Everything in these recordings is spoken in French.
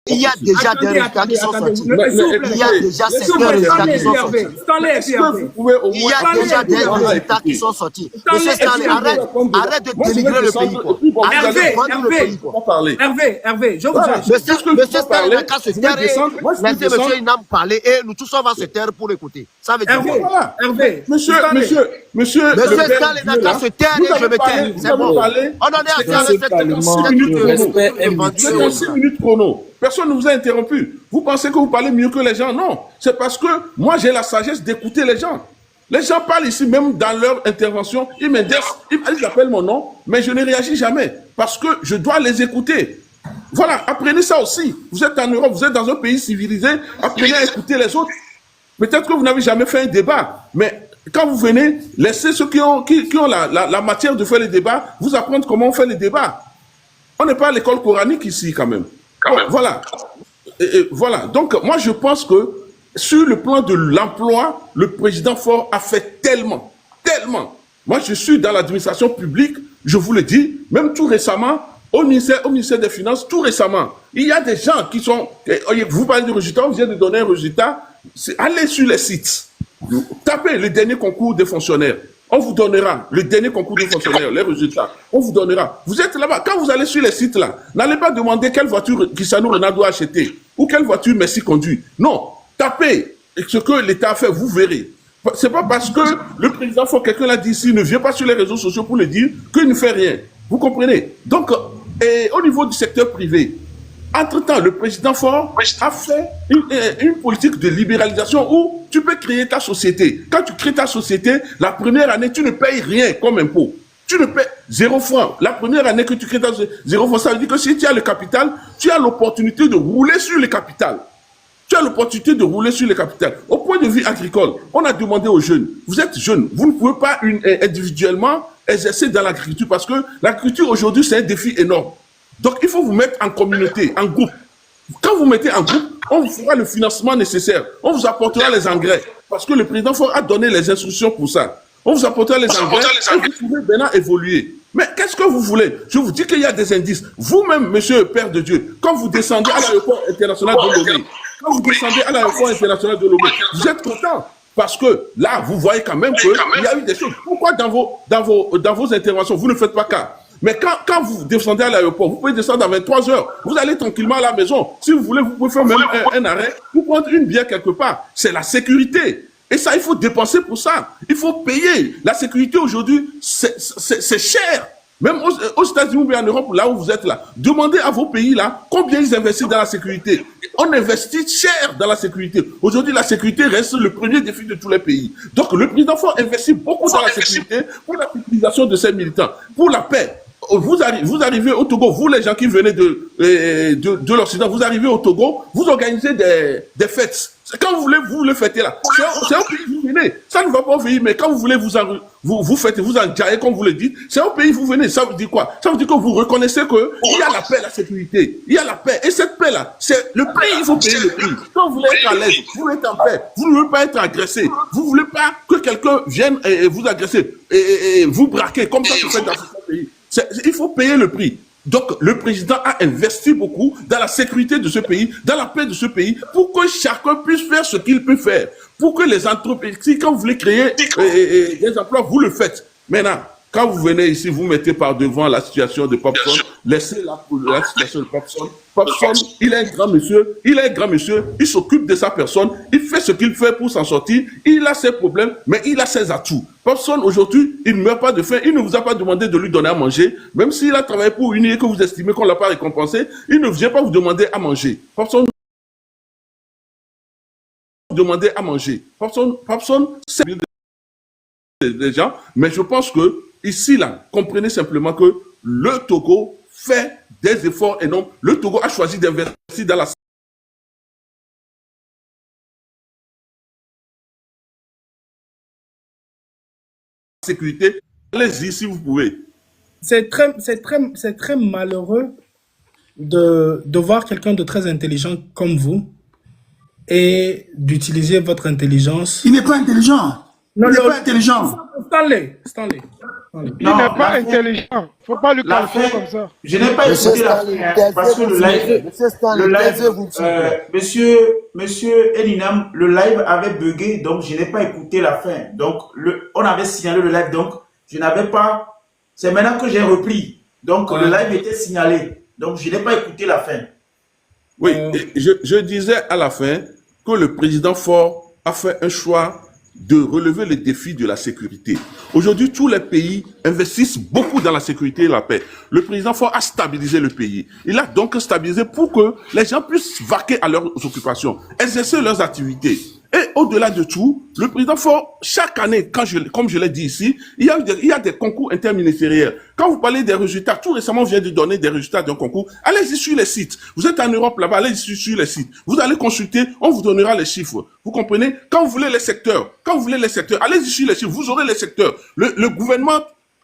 Il y a déjà des résultats qui sont sortis. Il y a déjà certains résultats qui sont sortis. Il y a déjà des résultats qui sont sortis. Monsieur Stanley, arrête de dénigrer le pays. Hervé, je vous Monsieur Stanley n'a qu'à se taire et laisser monsieur Inam parler et nous tous on va se taire pour l'écouter. Ça veut dire quoi? Monsieur Stanley n'a qu'à se taire et je me tais. C'est bon. On en est à 6 minutes chrono. Personne ne vous a interrompu. Vous pensez que vous parlez mieux que les gens? Non. C'est parce que moi, j'ai la sagesse d'écouter les gens. Les gens parlent ici, même dans leur intervention, ils appellent mon nom, mais je ne réagis jamais parce que je dois les écouter. Voilà, apprenez ça aussi. Vous êtes en Europe, vous êtes dans un pays civilisé, apprenez à écouter les autres. Peut-être que vous n'avez jamais fait un débat, mais quand vous venez, laissez ceux qui ont la matière de faire les débats, vous apprendre comment on fait les débats. On n'est pas à l'école coranique ici, quand même. Voilà. Voilà. Donc, moi, je pense que sur le plan de l'emploi, le président Faure a fait tellement. Moi, je suis dans l'administration publique, je vous le dis, même tout récemment, au ministère des Finances, tout récemment, il y a des gens qui sont... Vous parlez de résultats, vous venez de donner un résultat, allez sur les sites, tapez le dernier concours des fonctionnaires. On vous donnera le dernier concours de fonctionnaires, les résultats. On vous donnera. Vous êtes là-bas. Quand vous allez sur les sites là, n'allez pas demander quelle voiture Cristiano Ronaldo a acheté ou quelle voiture Messi conduit. Non. Tapez ce que l'État a fait, vous verrez. C'est pas parce que le président Faure, quelqu'un l'a dit ici, ne vient pas sur les réseaux sociaux pour le dire qu'il ne fait rien. Vous comprenez? Donc, au niveau du secteur privé, entre-temps, le président Faure a fait une politique de libéralisation où tu peux créer ta société. Quand tu crées ta société, la première année, tu ne payes rien comme impôt. Tu ne payes 0 francs. La première année que tu crées ta société, 0 francs, ça veut dire que si tu as le capital, tu as l'opportunité de rouler sur le capital. Tu as l'opportunité de rouler sur le capital. Au point de vue agricole, on a demandé aux jeunes, vous êtes jeunes, vous ne pouvez pas individuellement exercer dans l'agriculture parce que l'agriculture aujourd'hui, c'est un défi énorme. Donc, il faut vous mettre en communauté, en groupe. Quand vous mettez en groupe, on vous fera le financement nécessaire. On vous apportera les engrais. Parce que le président Faure a donné les instructions pour ça. On vous apportera les engrais et vous pouvez maintenant évoluer. Mais qu'est-ce que vous voulez? Je vous dis qu'il y a des indices. Vous-même, monsieur Père de Dieu, quand vous descendez à l'aéroport international de Lomé, vous êtes content. Parce que là, vous voyez quand même qu'il y a eu des choses. Pourquoi dans vos interventions, vous ne faites pas cas? Mais quand vous descendez à l'aéroport, vous pouvez descendre à 23 heures. Vous allez tranquillement à la maison. Si vous voulez, vous pouvez faire même un arrêt. Vous prendre une bière quelque part. C'est la sécurité. Et ça, il faut dépenser pour ça. Il faut payer. La sécurité aujourd'hui, c'est cher. Même aux États-Unis ou en Europe, là où vous êtes là, demandez à vos pays là combien ils investissent dans la sécurité. On investit cher dans la sécurité. Aujourd'hui, la sécurité reste le premier défi de tous les pays. Donc, le président Faure investit beaucoup dans la sécurité pour la sécurisation de ses militants, pour la paix. Vous arrivez au Togo, vous les gens qui venez de l'Occident, vous arrivez au Togo, vous organisez des fêtes. Quand vous voulez, vous le fêtez là. C'est un pays, vous venez. Ça ne va pas au pays, mais quand vous voulez, vous fêtez, vous enjaillez, comme vous le dites. C'est un pays, vous venez. Ça veut dire quoi? Ça veut dire que vous reconnaissez qu'il y a la paix, la sécurité. Il y a la paix. Et cette paix-là, c'est le prix, il faut payer le prix. Quand vous voulez être à l'aise, vous voulez être en paix, vous ne voulez pas être agressé. Vous ne voulez pas que quelqu'un vienne et vous agresser et vous braquer, comme ça se fait dans ce pays. Il faut payer le prix. Donc, le président a investi beaucoup dans la sécurité de ce pays, dans la paix de ce pays, pour que chacun puisse faire ce qu'il peut faire. Pour que les entreprises, quand vous voulez créer des emplois, vous le faites. Maintenant, quand vous venez ici, vous mettez par devant la situation de Popson, laissez la situation de Popson. Popson, il est un grand monsieur, il s'occupe de sa personne, il fait ce qu'il fait pour s'en sortir, il a ses problèmes, mais il a ses atouts. Popson, aujourd'hui, il ne meurt pas de faim, il ne vous a pas demandé de lui donner à manger, même s'il a travaillé pour une et que vous estimez qu'on ne l'a pas récompensé, il ne vient pas vous demander à manger. Popson demander à manger. Popson, c'est des gens, mais je pense que ici, là, comprenez simplement que le Togo fait des efforts énormes. Le Togo a choisi d'investir dans la sécurité. Allez-y si vous pouvez. C'est très malheureux de voir quelqu'un de très intelligent comme vous et d'utiliser votre intelligence. Il n'est pas intelligent. Non, il n'est pas intelligent. Stanley. Il n'est pas intelligent. Il ne faut pas lui qualifier comme ça. Je n'ai pas écouté la fin parce que monsieur Elinam, le live avait bugué, donc je n'ai pas écouté la fin. Donc, on avait signalé le live, donc je n'avais pas... C'est maintenant que j'ai repris. Donc, le live était signalé. Donc, je n'ai pas écouté la fin. Oui, je disais à la fin que le président Faure a fait un choix de relever les défis de la sécurité. Aujourd'hui, tous les pays investissent beaucoup dans la sécurité et la paix. Le président Faure a stabilisé le pays. Il a donc stabilisé pour que les gens puissent vaquer à leurs occupations, exercer leurs activités. Et au-delà de tout, le président Faure, chaque année, comme je l'ai dit ici, il y a des concours interministériels. Quand vous parlez des résultats, tout récemment, on vient de donner des résultats d'un concours. Allez-y sur les sites. Vous êtes en Europe là-bas, allez-y sur les sites. Vous allez consulter, on vous donnera les chiffres. Vous comprenez? Quand vous voulez les secteurs, allez-y sur les chiffres, vous aurez les secteurs. Le gouvernement,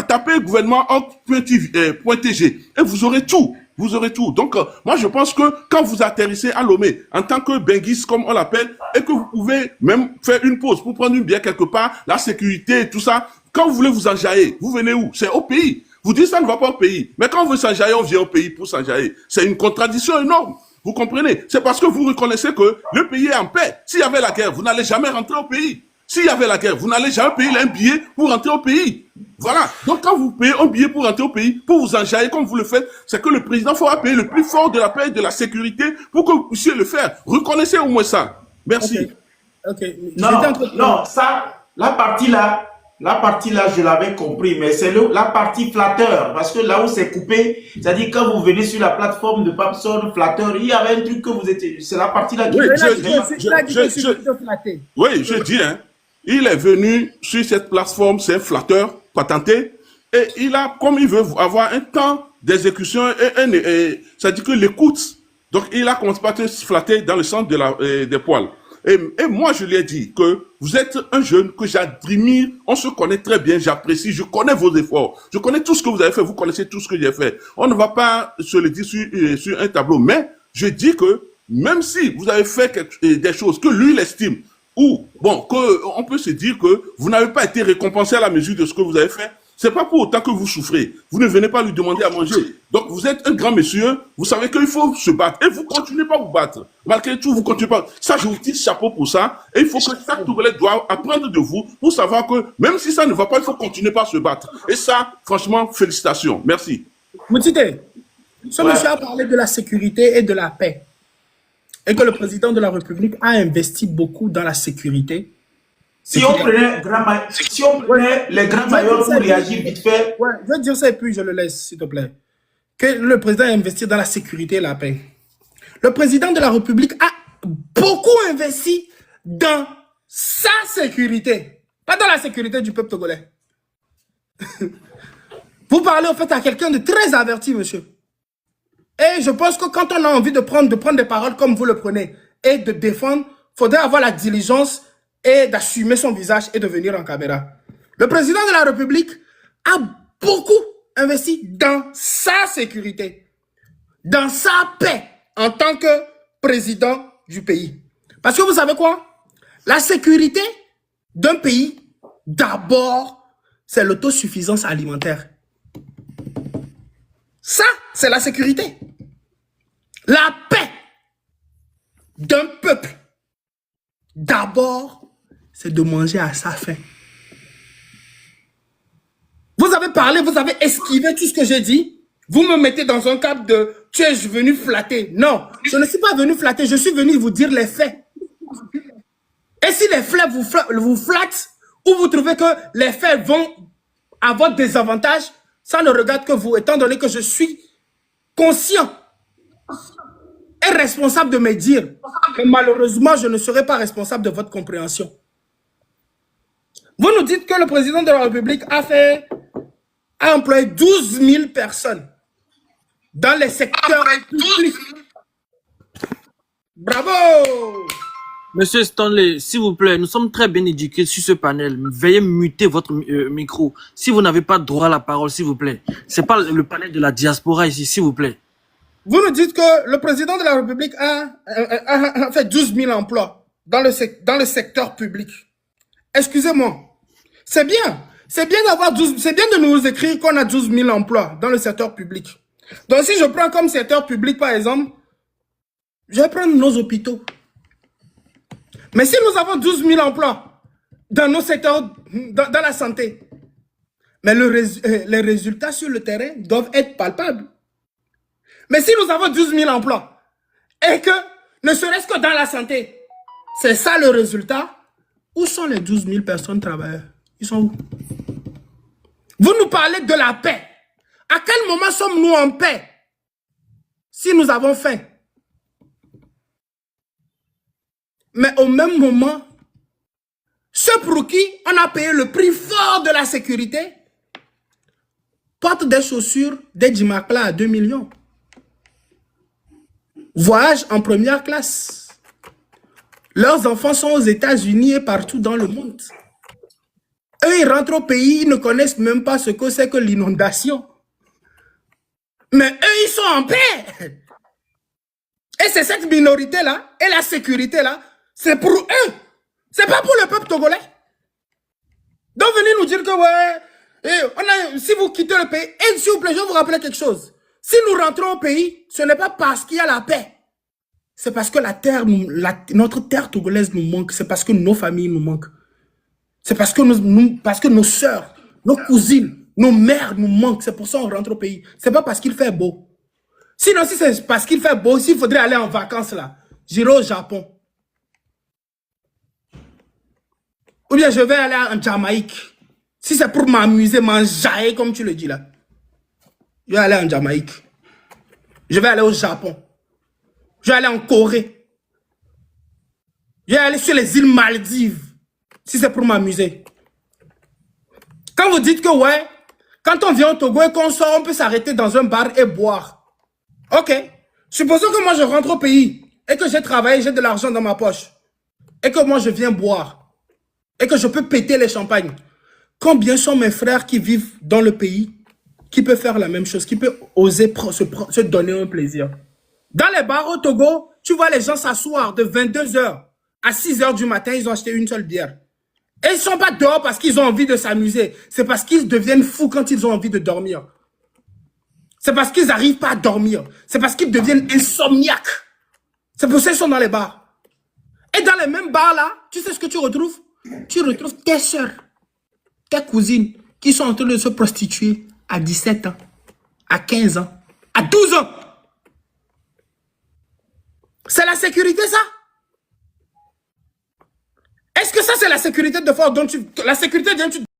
tapez gouvernement .tg et vous aurez tout. Vous aurez tout. Donc, moi, je pense que quand vous atterrissez à Lomé, en tant que benguiste, comme on l'appelle, et que vous pouvez même faire une pause pour prendre une bière quelque part, la sécurité et tout ça, quand vous voulez vous enjailler, vous venez où? C'est au pays. Vous dites ça ne va pas au pays. Mais quand on veut s'enjailler, on vient au pays pour s'enjailler. C'est une contradiction énorme. Vous comprenez? C'est parce que vous reconnaissez que le pays est en paix. S'il y avait la guerre, vous n'allez jamais rentrer au pays. S'il y avait la guerre, vous n'allez jamais payer un billet pour rentrer au pays. Voilà. Donc, quand vous payez un billet pour rentrer au pays, pour vous enjailler comme vous le faites, c'est que le président faudra payer le plus fort de la paix et de la sécurité pour que vous puissiez le faire. Reconnaissez au moins ça. Merci. Okay. Non, ça, la partie là, je l'avais compris, mais c'est la partie flatteur, parce que là où c'est coupé, c'est-à-dire quand vous venez sur la plateforme de Papson Flatteur, il y avait un truc que vous étiez, c'est la partie là qui... Oui, je dis, hein. Il est venu sur cette plateforme, c'est un flatteur patenté, et il a, comme il veut avoir un temps d'exécution, c'est-à-dire que l'écoute. Donc, il a commencé par se flatter dans le centre des poils. Et moi, je lui ai dit que vous êtes un jeune que j'admire, on se connaît très bien, j'apprécie, je connais vos efforts, je connais tout ce que vous avez fait, vous connaissez tout ce que j'ai fait. On ne va pas se le dire sur un tableau, mais je dis que même si vous avez fait des choses que lui, il estime, ou, bon, on peut se dire que vous n'avez pas été récompensé à la mesure de ce que vous avez fait. C'est pas pour autant que vous souffrez. Vous ne venez pas lui demander à manger. Donc, vous êtes un grand monsieur. Vous savez qu'il faut se battre. Et vous continuez pas à vous battre. Malgré tout, vous continuez pas. Ça, je vous tire chapeau pour ça. Et il faut que chaque Togolais doit apprendre de vous pour savoir que même si ça ne va pas, il faut continuer pas à se battre. Et ça, franchement, félicitations. Merci. Moutite, ce monsieur a parlé de la sécurité et de la paix. Et que le président de la République a investi beaucoup dans la sécurité. Si on prenait les grands maillots pour réagir vite fait. Ouais, je vais dire ça et puis je le laisse, s'il te plaît. Que le président a investi dans la sécurité et la paix. Le président de la République a beaucoup investi dans sa sécurité. Pas dans la sécurité du peuple togolais. Vous parlez en fait à quelqu'un de très averti, monsieur. Et je pense que quand on a envie de prendre des paroles comme vous le prenez et de défendre, il faudrait avoir la diligence et d'assumer son visage et de venir en caméra. Le président de la République a beaucoup investi dans sa sécurité, dans sa paix en tant que président du pays. Parce que vous savez quoi? La sécurité d'un pays, d'abord, c'est l'autosuffisance alimentaire. Ça, c'est la sécurité. La paix d'un peuple, d'abord, c'est de manger à sa faim. Vous avez parlé, vous avez esquivé tout ce que j'ai dit. Vous me mettez dans un cadre de « tu es venu flatter ». Non, je ne suis pas venu flatter, je suis venu vous dire les faits. Et si les faits vous flattent, ou vous trouvez que les faits vont avoir des avantages, ça ne regarde que vous, étant donné que je suis conscient et responsable de mes dires. Mais malheureusement, je ne serai pas responsable de votre compréhension. Vous nous dites que le président de la République a employé 12 000 personnes dans les secteurs publics. Bravo! Monsieur Stanley, s'il vous plaît, nous sommes très bien éduqués sur ce panel. Veuillez muter votre micro. Si vous n'avez pas droit à la parole, s'il vous plaît. C'est pas le panel de la diaspora ici, s'il vous plaît. Vous nous dites que le président de la République a fait 12 000 emplois dans le secteur public. Excusez-moi. C'est bien. c'est bien de nous écrire qu'on a 12 000 emplois dans le secteur public. Donc, si je prends comme secteur public, par exemple, je vais prendre nos hôpitaux. Mais si nous avons 12 000 emplois dans nos secteurs, dans la santé, mais les résultats sur le terrain doivent être palpables. Mais si nous avons 12 000 emplois et que, ne serait-ce que dans la santé, c'est ça le résultat, où sont les 12 000 personnes travailleurs? Ils sont où? Vous nous parlez de la paix. À quel moment sommes-nous en paix si nous avons faim? Mais au même moment, ceux pour qui on a payé le prix fort de la sécurité portent des chaussures, des Jimakla à 2 millions. Voyagent en première classe. Leurs enfants sont aux États-Unis et partout dans le monde. Eux, ils rentrent au pays, ils ne connaissent même pas ce que c'est que l'inondation. Mais eux, ils sont en paix. Et c'est cette minorité-là, et la sécurité-là, c'est pour eux. C'est pas pour le peuple togolais. Donc venez nous dire que ouais, si vous quittez le pays, et s'il vous plaît, je vais vous rappeler quelque chose. Si nous rentrons au pays, ce n'est pas parce qu'il y a la paix. C'est parce que notre terre togolaise nous manque. C'est parce que nos familles nous manquent. C'est parce que parce que nos sœurs, nos cousines, nos mères nous manquent. C'est pour ça qu'on rentre au pays. C'est pas parce qu'il fait beau. Sinon, si c'est parce qu'il fait beau, s'il faudrait aller en vacances là, j'irai au Japon. Ou bien je vais aller en Jamaïque. Si c'est pour m'amuser, m'enjailler comme tu le dis là. Je vais aller en Jamaïque. Je vais aller au Japon. Je vais aller en Corée. Je vais aller sur les îles Maldives. Si c'est pour m'amuser. Quand vous dites que ouais, quand on vient au Togo et qu'on sort, on peut s'arrêter dans un bar et boire. Ok. Supposons que moi je rentre au pays et que j'ai travaillé, j'ai de l'argent dans ma poche. Et que moi je viens boire. Et que je peux péter les champagnes. Combien sont mes frères qui vivent dans le pays, qui peuvent faire la même chose, qui peuvent oser se donner un plaisir? Dans les bars au Togo, tu vois les gens s'asseoir de 22 h à 6 h du matin, ils ont acheté une seule bière. Et ils ne sont pas dehors parce qu'ils ont envie de s'amuser. C'est parce qu'ils deviennent fous quand ils ont envie de dormir. C'est parce qu'ils n'arrivent pas à dormir. C'est parce qu'ils deviennent insomniaques. C'est pour ça qu'ils sont dans les bars. Et dans les mêmes bars là, tu sais ce que tu retrouves? Tu retrouves tes soeurs, tes cousines qui sont en train de se prostituer à 17 ans, à 15 ans, à 12 ans. C'est la sécurité, ça? Est-ce que ça, c'est la sécurité de force dont la sécurité dont tu